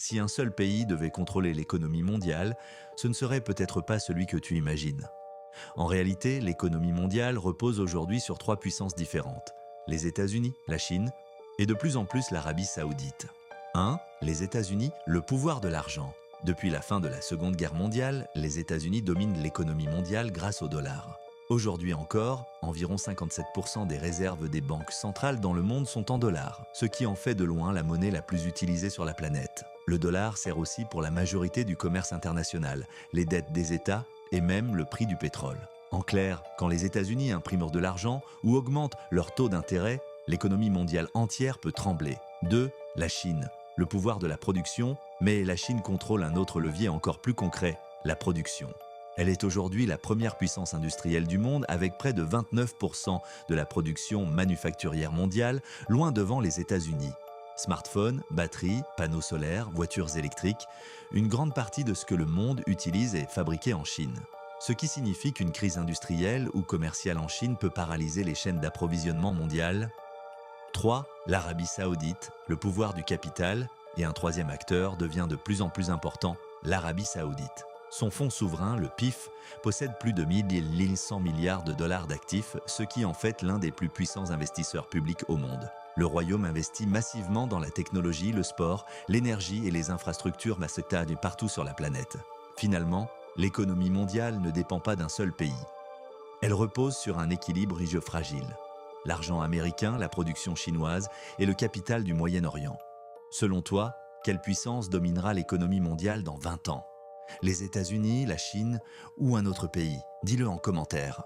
Si un seul pays devait contrôler l'économie mondiale, ce ne serait peut-être pas celui que tu imagines. En réalité, l'économie mondiale repose aujourd'hui sur trois puissances différentes. Les États-Unis, la Chine et de plus en plus l'Arabie saoudite. 1. Les États-Unis, le pouvoir de l'argent. Depuis la fin de la Seconde Guerre mondiale, les États-Unis dominent l'économie mondiale grâce au dollar. Aujourd'hui encore, environ 57% des réserves des banques centrales dans le monde sont en dollars, ce qui en fait de loin la monnaie la plus utilisée sur la planète. Le dollar sert aussi pour la majorité du commerce international, les dettes des États et même le prix du pétrole. En clair, quand les États-Unis impriment de l'argent ou augmentent leur taux d'intérêt, l'économie mondiale entière peut trembler. 2. La Chine, le pouvoir de la production, mais la Chine contrôle un autre levier encore plus concret, la production. Elle est aujourd'hui la première puissance industrielle du monde avec près de 29% de la production manufacturière mondiale, loin devant les États-Unis. Smartphones, batteries, panneaux solaires, voitures électriques, une grande partie de ce que le monde utilise est fabriqué en Chine. Ce qui signifie qu'une crise industrielle ou commerciale en Chine peut paralyser les chaînes d'approvisionnement mondiales. 3. L'Arabie saoudite, le pouvoir du capital, et un troisième acteur devient de plus en plus important, l'Arabie saoudite. Son fonds souverain, le PIF, possède plus de 1100 milliards de dollars d'actifs, ce qui en fait l'un des plus puissants investisseurs publics au monde. Le royaume investit massivement dans la technologie, le sport, l'énergie et les infrastructures partout sur la planète. Finalement, l'économie mondiale ne dépend pas d'un seul pays. Elle repose sur un équilibre fragile. L'argent américain, la production chinoise et le capital du Moyen-Orient. Selon toi, quelle puissance dominera l'économie mondiale dans 20 ans ? Les États-Unis, la Chine ou un autre pays? Dis-le en commentaire.